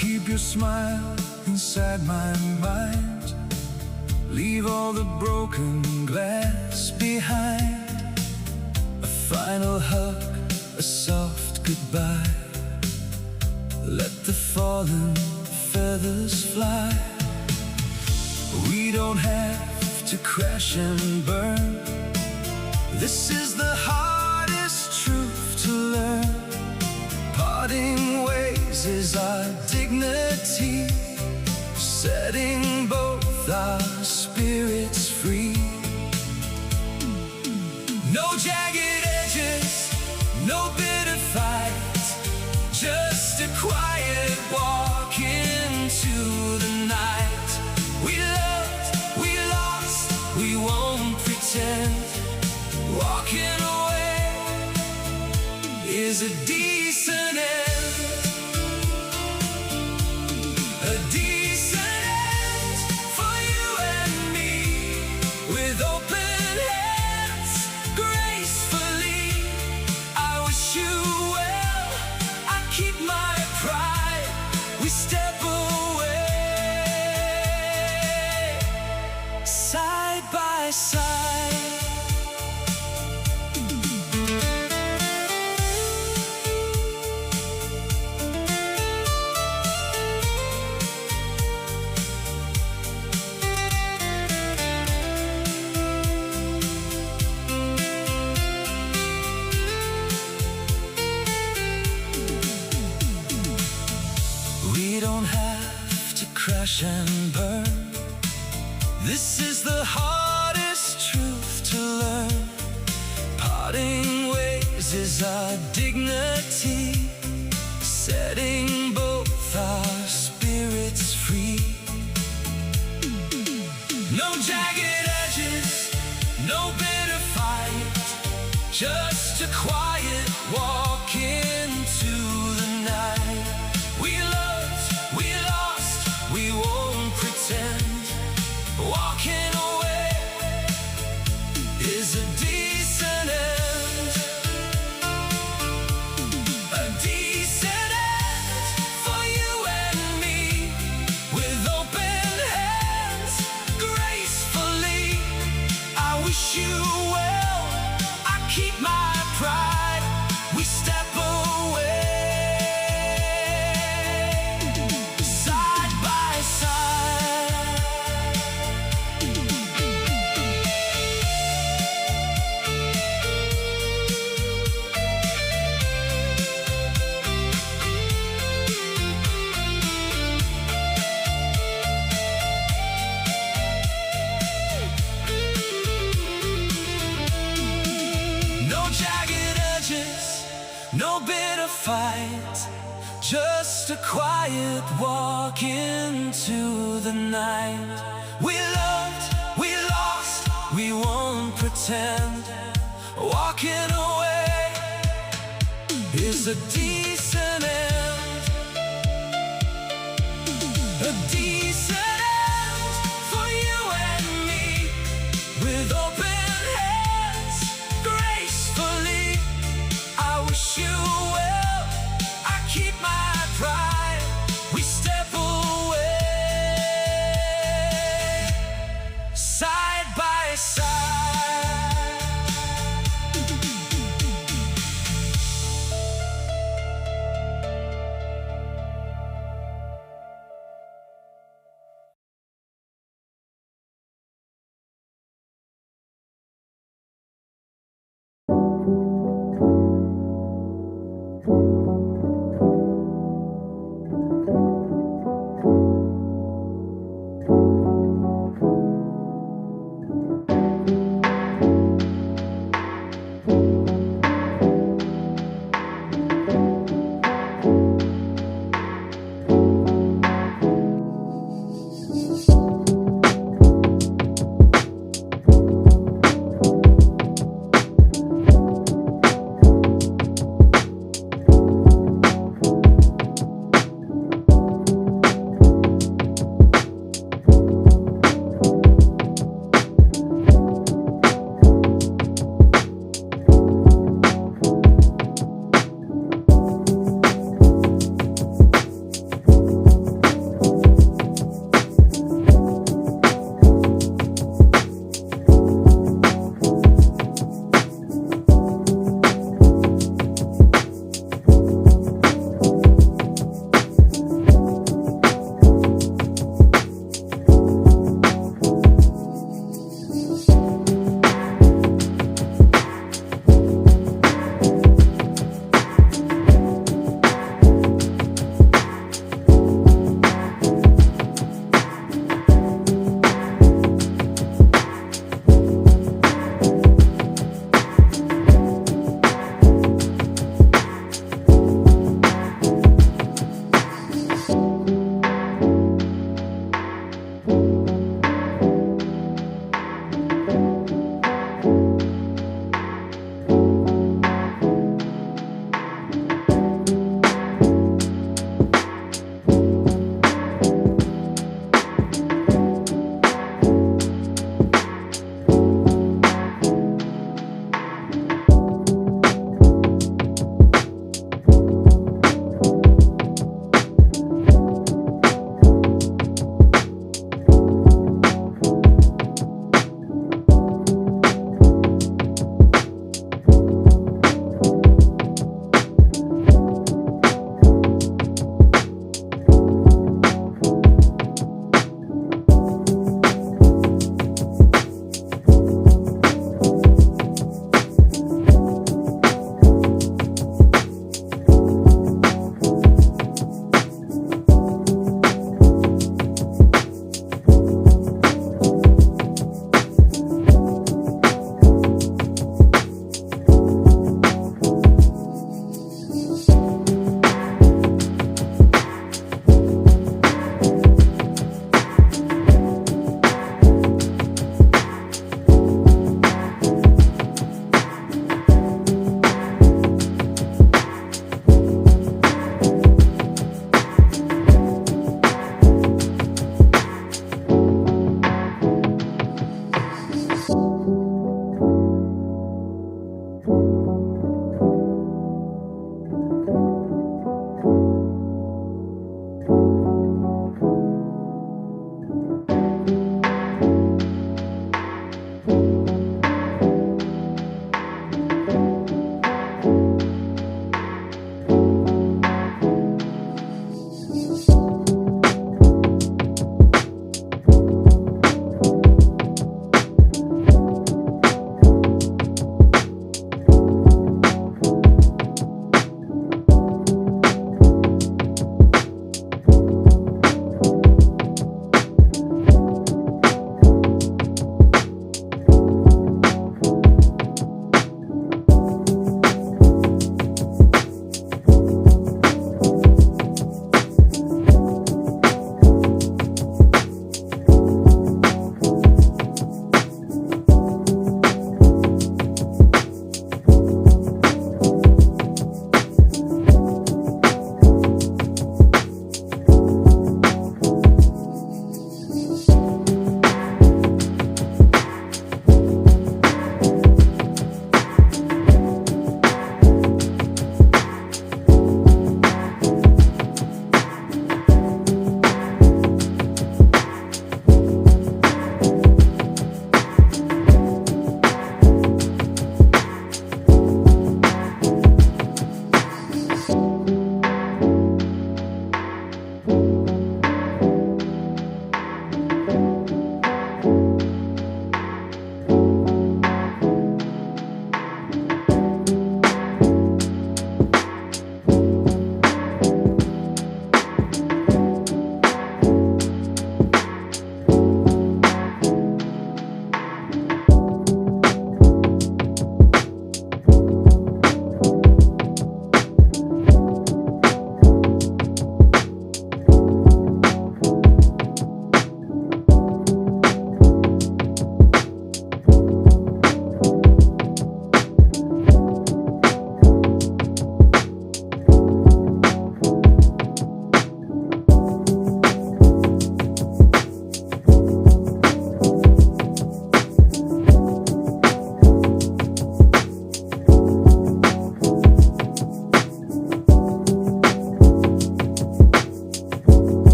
keep your smile inside my mind. Leave all the broken glass behind. A final hug, a soft goodbye. Let the fallen feathers fly. We don't have to crash and burn. This is the hardest truth to learn. Parting ways is our dignity, setting both our spirits free. No jagged edges, no bitter fight, just a quiet walk into the night. We loved, we lost, we won't pretend. Walking away is a decent end. A decent end for you and me, with open hands, gracefully. I wish you well, I keep my pride. We step away, side by side. We don't have to crash and burn. This is the hardest truth to learn. Parting ways is our dignity, setting both our spirits free. No jagged edges, no bitter fight, just a quiet walk into the night. We loved, we lost, we won't pretend. Walking away is a decent end. A decent end for you and me, with open hands, gracefully. I wish you well, I keep my pride. We step away, side by side. No jagged edges, no bitter fight, just a quiet walk into the night. We loved, we lost, we won't pretend. Walking away is a decent